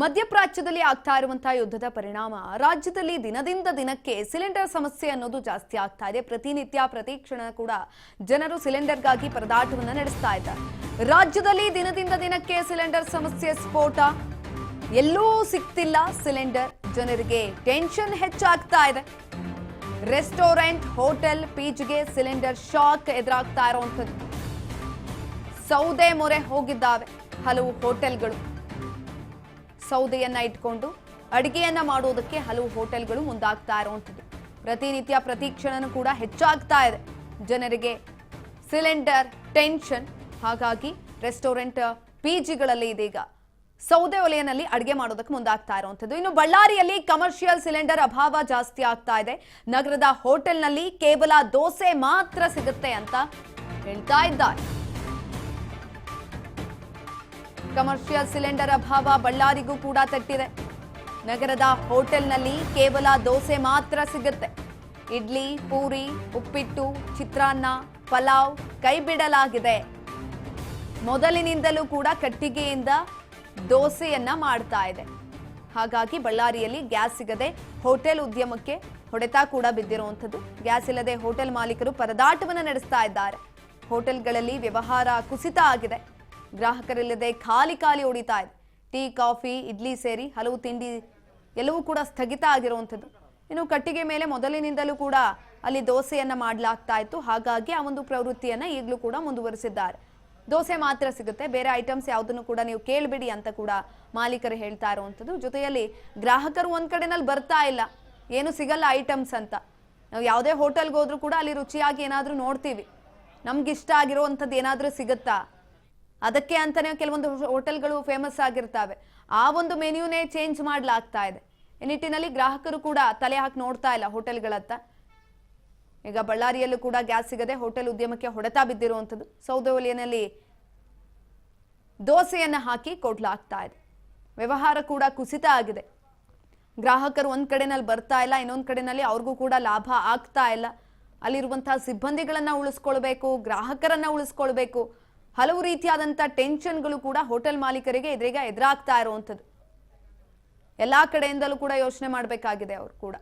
ಮಧ್ಯಪ್ರಾಚ್ಯದಲ್ಲಿ ಆಗ್ತಾ ಇರುವಂತಹ ಯುದ್ಧದ ಪರಿಣಾಮ ರಾಜ್ಯದಲ್ಲಿ ದಿನದಿಂದ ದಿನಕ್ಕೆ ಸಿಲಿಂಡರ್ ಸಮಸ್ಯೆ ಅನ್ನೋದು ಜಾಸ್ತಿ ಆಗ್ತಾ ಇದೆ. ಪ್ರತಿನಿತ್ಯ ಪ್ರತಿ ಕ್ಷಣ ಕೂಡ ಜನರು ಸಿಲಿಂಡರ್ಗಾಗಿ ಪರದಾಟವನ್ನು ನಡೆಸ್ತಾ ಇದ್ದಾರೆ. ರಾಜ್ಯದಲ್ಲಿ ದಿನದಿಂದ ದಿನಕ್ಕೆ ಸಿಲಿಂಡರ್ ಸಮಸ್ಯೆ ಸ್ಫೋಟ, ಎಲ್ಲೂ ಸಿಗ್ತಿಲ್ಲ ಸಿಲಿಂಡರ್. ಜನರಿಗೆ ಟೆನ್ಷನ್ ಹೆಚ್ಚಾಗ್ತಾ ಇದೆ. ರೆಸ್ಟೋರೆಂಟ್, ಹೋಟೆಲ್, ಪಿಜಿಗೆ ಸಿಲಿಂಡರ್ ಶಾಕ್ ಎದುರಾಗ್ತಾ ಇರುವಂಥದ್ದು. ಸೌದೆ ಮೊರೆ ಹೋಗಿದ್ದಾವೆ ಹಲವು ಹೋಟೆಲ್ಗಳು. ಸೌದೆಯನ್ನ ಇಟ್ಕೊಂಡು ಅಡಿಗೆಯನ್ನ ಮಾಡೋದಕ್ಕೆ ಹಲವು ಹೋಟೆಲ್ಗಳು ಮುಂದಾಗ್ತಾ ಇರುವಂಥದ್ದು. ಪ್ರತಿನಿತ್ಯ ಪ್ರತಿ ಕ್ಷಣನೂ ಕೂಡ ಹೆಚ್ಚಾಗ್ತಾ ಇದೆ ಜನರಿಗೆ ಸಿಲಿಂಡರ್ ಟೆನ್ಷನ್. ಹಾಗಾಗಿ ರೆಸ್ಟೋರೆಂಟ್, ಪಿಜಿಗಳಲ್ಲಿ ಇದೀಗ ಸೌದೆ ಒಲೆಯಲ್ಲಿ ಅಡಿಗೆ ಮಾಡೋದಕ್ಕೆ ಮುಂದಾಗ್ತಾ ಇರುವಂಥದ್ದು. ಇನ್ನು ಬಳ್ಳಾರಿಯಲ್ಲಿ ಕಮರ್ಷಿಯಲ್ ಸಿಲಿಂಡರ್ ಅಭಾವ ಜಾಸ್ತಿ ಆಗ್ತಾ ಇದೆ. ನಗರದ ಹೋಟೆಲ್ನಲ್ಲಿ ಕೇವಲ ದೋಸೆ ಮಾತ್ರ ಸಿಗುತ್ತೆ ಅಂತ ಹೇಳ್ತಾ ಇದ್ದಾರೆ. ಕಮರ್ಷಿಯಲ್ ಸಿಲಿಂಡರ್ ಅಭಾವ ಬಳ್ಳಾರಿಗೂ ಕೂಡ ತಟ್ಟಿದೆ. ನಗರದ ಹೋಟೆಲ್ನಲ್ಲಿ ಕೇವಲ ದೋಸೆ ಮಾತ್ರ ಸಿಗುತ್ತೆ. ಇಡ್ಲಿ, ಪೂರಿ, ಉಪ್ಪಿಟ್ಟು, ಚಿತ್ರಾನ್ನ, ಪಲಾವ್ ಕೈ ಬಿಡಲಾಗಿದೆ. ಮೊದಲಿನಿಂದಲೂ ಕೂಡ ಕಟ್ಟಿಗೆಯಿಂದ ದೋಸೆಯನ್ನ ಮಾಡ್ತಾ ಇದೆ. ಹಾಗಾಗಿ ಬಳ್ಳಾರಿಯಲ್ಲಿ ಗ್ಯಾಸ್ ಸಿಗದೆ ಹೋಟೆಲ್ ಉದ್ಯಮಕ್ಕೆ ಹೊಡೆತ ಕೂಡ ಬಿದ್ದಿರುವಂಥದ್ದು. ಗ್ಯಾಸ್ ಇಲ್ಲದೆ ಹೋಟೆಲ್ ಮಾಲೀಕರು ಪರದಾಟವನ್ನು ನಡೆಸ್ತಾ ಇದ್ದಾರೆ. ಹೋಟೆಲ್ಗಳಲ್ಲಿ ವ್ಯವಹಾರ ಕುಸಿತ ಆಗಿದೆ. ಗ್ರಾಹಕರಿಲ್ಲದೆ ಖಾಲಿ ಹೊಡಿತಾ ಇದೆ. ಟೀ, ಕಾಫಿ, ಇಡ್ಲಿ ಸೇರಿ ಹಲವು ತಿಂಡಿ ಎಲ್ಲವೂ ಕೂಡ ಸ್ಥಗಿತ ಆಗಿರುವಂಥದ್ದು. ಇನ್ನು ಕಟ್ಟಿಗೆ ಮೇಲೆ ಮೊದಲಿನಿಂದಲೂ ಕೂಡ ಅಲ್ಲಿ ದೋಸೆಯನ್ನ ಮಾಡಲಾಗ್ತಾ ಇತ್ತು. ಹಾಗಾಗಿ ಆ ಒಂದು ಪ್ರವೃತ್ತಿಯನ್ನ ಈಗಲೂ ಕೂಡ ಮುಂದುವರಿಸಿದ್ದಾರೆ. ದೋಸೆ ಮಾತ್ರ ಸಿಗುತ್ತೆ, ಬೇರೆ ಐಟಮ್ಸ್ ಯಾವುದನ್ನು ಕೂಡ ನೀವು ಕೇಳಬೇಡಿ ಅಂತ ಕೂಡ ಮಾಲೀಕರು ಹೇಳ್ತಾ ಇರುವಂಥದ್ದು. ಜೊತೆಯಲ್ಲಿ ಗ್ರಾಹಕರು ಒಂದ್ ಕಡೆನಲ್ಲಿ ಬರ್ತಾ ಇಲ್ಲ, ಏನು ಸಿಗಲ್ಲ ಐಟಮ್ಸ್ ಅಂತ. ನಾವು ಯಾವುದೇ ಹೋಟೆಲ್ಗೆ ಹೋದ್ರೂ ಕೂಡ ಅಲ್ಲಿ ರುಚಿಯಾಗಿ ಏನಾದ್ರೂ ನೋಡ್ತೀವಿ, ನಮ್ಗಿಷ್ಟ ಆಗಿರುವಂಥದ್ದು ಏನಾದ್ರೂ ಸಿಗುತ್ತಾ, ಅದಕ್ಕೆ ಅಂತಾನೆ ಕೆಲವೊಂದು ಹೋಟೆಲ್ಗಳು ಫೇಮಸ್ ಆಗಿರ್ತವೆ. ಆ ಒಂದು ಮೆನ್ಯೂನೇ ಚೇಂಜ್ ಮಾಡಲಾಗ್ತಾ ಇದೆ. ಈ ನಿಟ್ಟಿನಲ್ಲಿ ಗ್ರಾಹಕರು ಕೂಡ ತಲೆ ಹಾಕಿ ನೋಡ್ತಾ ಇಲ್ಲ ಹೋಟೆಲ್ಗಳತ್ತ. ಈಗ ಬಳ್ಳಾರಿಯಲ್ಲೂ ಕೂಡ ಗ್ಯಾಸ್ ಸಿಗದೆ ಹೋಟೆಲ್ ಉದ್ಯಮಕ್ಕೆ ಹೊಡೆತ ಬಿದ್ದಿರುವಂಥದ್ದು. ಸೌದೆ ಒಲೆಯಲ್ಲಿ ದೋಸೆಯನ್ನ ಹಾಕಿ ಕೊಡ್ಲಾಗ್ತಾ ಇದೆ. ವ್ಯವಹಾರ ಕೂಡ ಕುಸಿತ ಆಗಿದೆ. ಗ್ರಾಹಕರು ಒಂದ್ ಕಡೆನಲ್ಲಿ ಬರ್ತಾ ಇಲ್ಲ, ಇನ್ನೊಂದ್ ಕಡೆನಲ್ಲಿ ಅವ್ರಿಗೂ ಕೂಡ ಲಾಭ ಆಗ್ತಾ ಇಲ್ಲ. ಅಲ್ಲಿರುವಂತಹ ಸಿಬ್ಬಂದಿಗಳನ್ನ ಉಳಿಸ್ಕೊಳ್ಬೇಕು, ಗ್ರಾಹಕರನ್ನ ಉಳಿಸ್ಕೊಳ್ಬೇಕು. ಹಲವು ರೀತಿಯಾದಂಥ ಟೆನ್ಷನ್ಗಳು ಕೂಡ ಹೋಟೆಲ್ ಮಾಲೀಕರಿಗೆ ಎದುರಾಗ್ತಾ ಇರುವಂಥದ್ದು. ಎಲ್ಲಾ ಕಡೆಯಿಂದಲೂ ಕೂಡ ಯೋಚನೆ ಮಾಡಬೇಕಾಗಿದೆ ಅವರು ಕೂಡ.